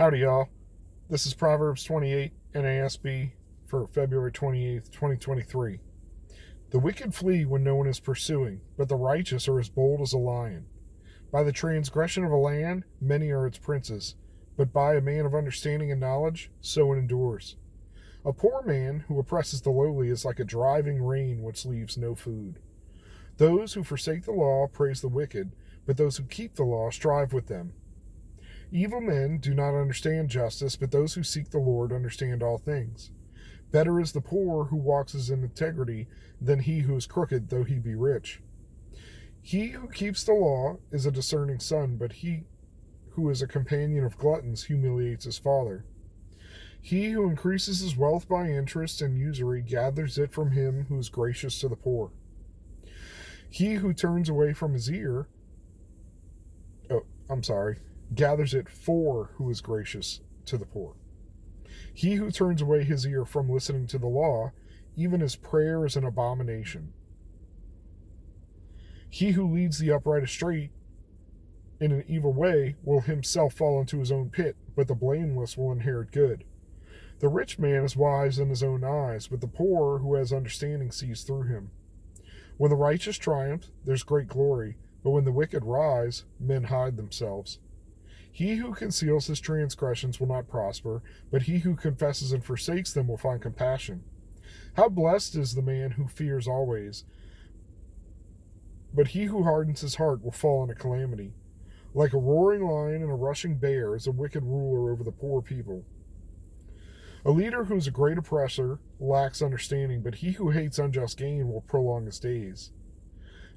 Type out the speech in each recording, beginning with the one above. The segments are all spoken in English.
Howdy, y'all. This is Proverbs 28 NASB for February 28th, 2023. The wicked flee when no one is pursuing, but the righteous are as bold as a lion. By the transgression of a land, many are its princes, but by a man of understanding and knowledge, so it endures. A poor man who oppresses the lowly is like a driving rain which leaves no food. Those who forsake the law praise the wicked, but those who keep the law strive with them. Evil men do not understand justice, but those who seek the Lord understand all things. Better is the poor who walks in integrity than he who is crooked, though he be rich. He who keeps the law is a discerning son, but he who is a companion of gluttons humiliates his father. He who increases his wealth by interest and usury gathers it from him who is gracious to the poor. He who turns away from his ear, gathers it for who is gracious to the poor. He who turns away his ear from listening to the law, even his prayer is an abomination. He who leads the upright astray in an evil way will himself fall into his own pit, but the blameless will inherit good. The rich man is wise in his own eyes, but the poor who has understanding sees through him. When the righteous triumph, there's great glory, but when the wicked rise, men hide themselves. He who conceals his transgressions will not prosper, but he who confesses and forsakes them will find compassion. How blessed is the man who fears always, but he who hardens his heart will fall into calamity. Like a roaring lion and a rushing bear is a wicked ruler over the poor people. A leader who is a great oppressor lacks understanding, but he who hates unjust gain will prolong his days.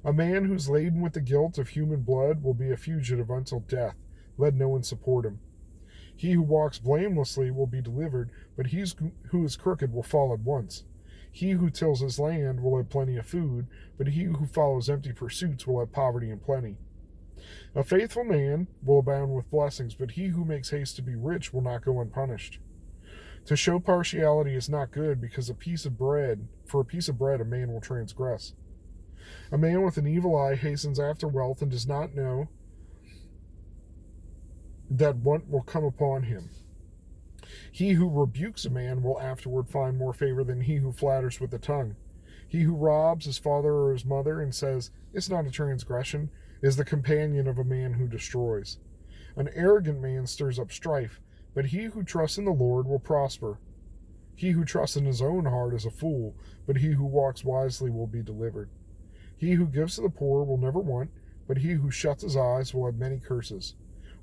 A man who is laden with the guilt of human blood will be a fugitive until death. Let no one support him. He who walks blamelessly will be delivered, but he who is crooked will fall at once. He who tills his land will have plenty of food, but he who follows empty pursuits will have poverty and plenty. A faithful man will abound with blessings, but he who makes haste to be rich will not go unpunished. To show partiality is not good, because for a piece of bread a man will transgress. A man with an evil eye hastens after wealth and does not know that want will come upon him. He who rebukes a man will afterward find more favor than he who flatters with the tongue. He who robs his father or his mother and says, "It's not a transgression," is the companion of a man who destroys. An arrogant man stirs up strife, but he who trusts in the Lord will prosper. He who trusts in his own heart is a fool, but he who walks wisely will be delivered. He who gives to the poor will never want, but he who shuts his eyes will have many curses.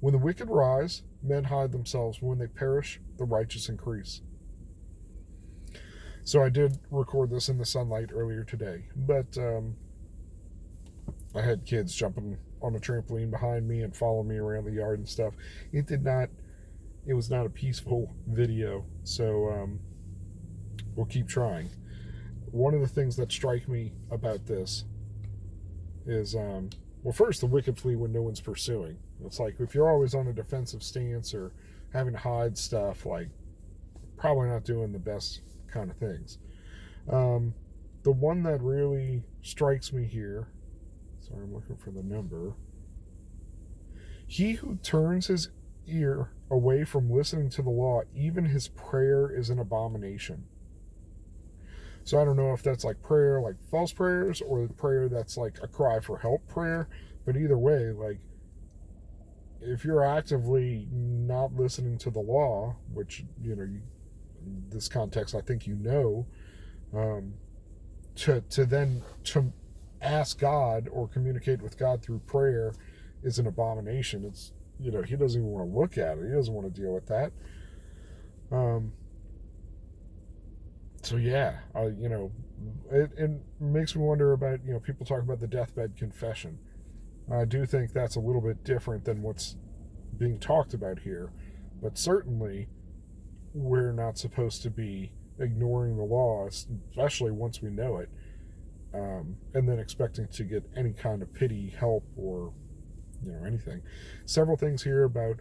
When the wicked rise, men hide themselves, but when they perish, the righteous increase. So I did record this in the sunlight earlier today, but I had kids jumping on a trampoline behind me and following me around the yard and stuff. It was not a peaceful video, so we'll keep trying. One of the things that strike me about this is, first, the wicked flee when no one's pursuing. It's like, if you're always on a defensive stance or having to hide stuff, like, probably not doing the best kind of things. The one that really strikes me here, sorry, I'm looking for the number. He who turns his ear away from listening to the law, even his prayer is an abomination. So I don't know if that's like prayer, like false prayers, or the prayer that's like a cry for help prayer. But either way, like, if you're actively not listening to the law, which, in this context, I think to ask God or communicate with God through prayer is an abomination. It's, he doesn't even want to look at it. He doesn't want to deal with that. So yeah, it makes me wonder about, people talk about the deathbed confession. I do think that's a little bit different than what's being talked about here, but certainly we're not supposed to be ignoring the law, especially once we know it, and then expecting to get any kind of pity, help, or anything. Several things here about,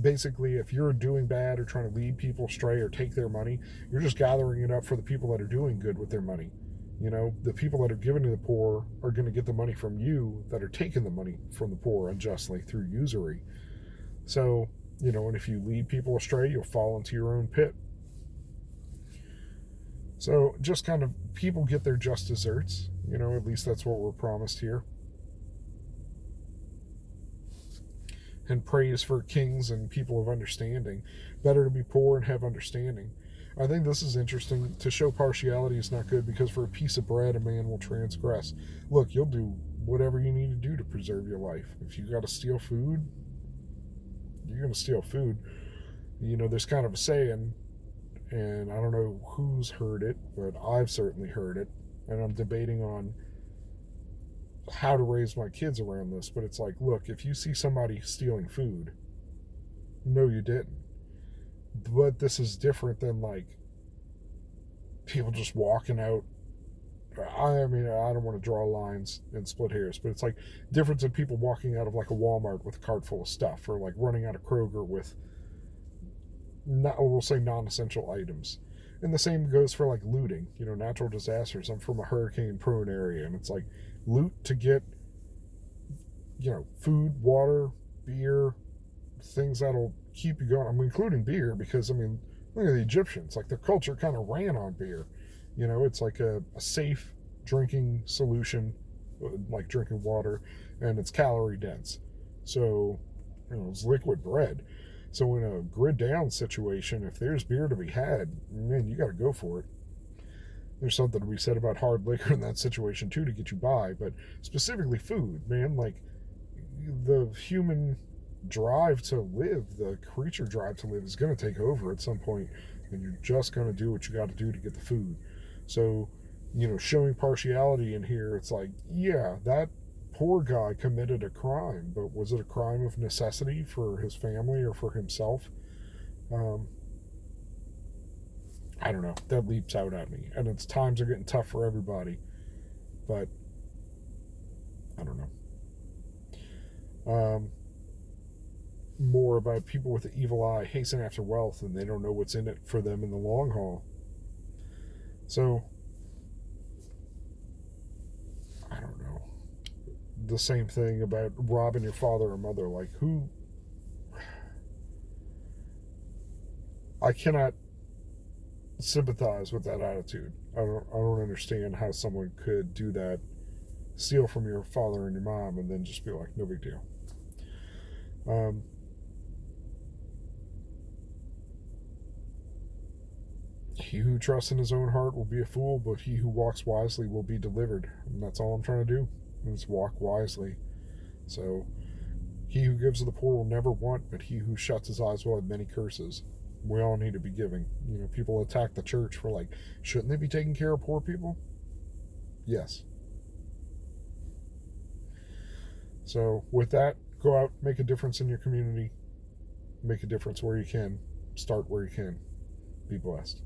basically, if you're doing bad or trying to lead people astray or take their money, you're just gathering it up for the people that are doing good with their money. The people that are giving to the poor are going to get the money from you that are taking the money from the poor unjustly through usury. So And if you lead people astray, you'll fall into your own pit. So just kind of people get their just desserts. At least that's what we're promised here. And praise for kings and people of understanding. Better to be poor and have understanding. I think this is interesting. To show partiality is not good, because for a piece of bread a man will transgress. Look, you'll do whatever you need to do to preserve your life. If you got to steal food, you're going to steal food. There's kind of a saying, and I don't know who's heard it, but I've certainly heard it, and I'm debating on how to raise my kids around this, but it's like, look, if you see somebody stealing food, no, you didn't. But this is different than like people just walking out. I mean, I don't want to draw lines and split hairs, but it's like difference in people walking out of like a Walmart with a cart full of stuff, or like running out of Kroger with, we'll say, non-essential items. And the same goes for like looting, natural disasters. I'm from a hurricane-prone area, and it's like loot to get, food, water, beer, things that'll keep you going. I'm including beer because, look at the Egyptians. Like, their culture kind of ran on beer. It's like a safe drinking solution, like drinking water, and it's calorie dense. So, it's liquid bread. So in a grid down situation, if there's beer to be had, man, you got to go for it. There's something to be said about hard liquor in that situation too to get you by, but specifically food, man. Like, the human drive to live, the creature drive to live, is going to take over at some point, and you're just going to do what you got to do to get the food. So, showing partiality in here, it's like, yeah, that poor guy committed a crime, but was it a crime of necessity for his family or for himself? I don't know. That leaps out at me. And it's times are getting tough for everybody. But I don't know. More about people with the evil eye hasten after wealth, and they don't know what's in it for them in the long haul. So, I don't know. The same thing about robbing your father or mother. Like, who? I cannot sympathize with that attitude. I don't understand how someone could do that, steal from your father and your mom, and then just be like, no big deal. He who trusts in his own heart will be a fool, but he who walks wisely will be delivered. And that's all I'm trying to do, is walk wisely. So, he who gives to the poor will never want, but he who shuts his eyes will have many curses. We all need to be giving. People attack the church for like, shouldn't they be taking care of poor people? Yes. So with that, go out, make a difference in your community, make a difference where you can, start where you can. Be blessed.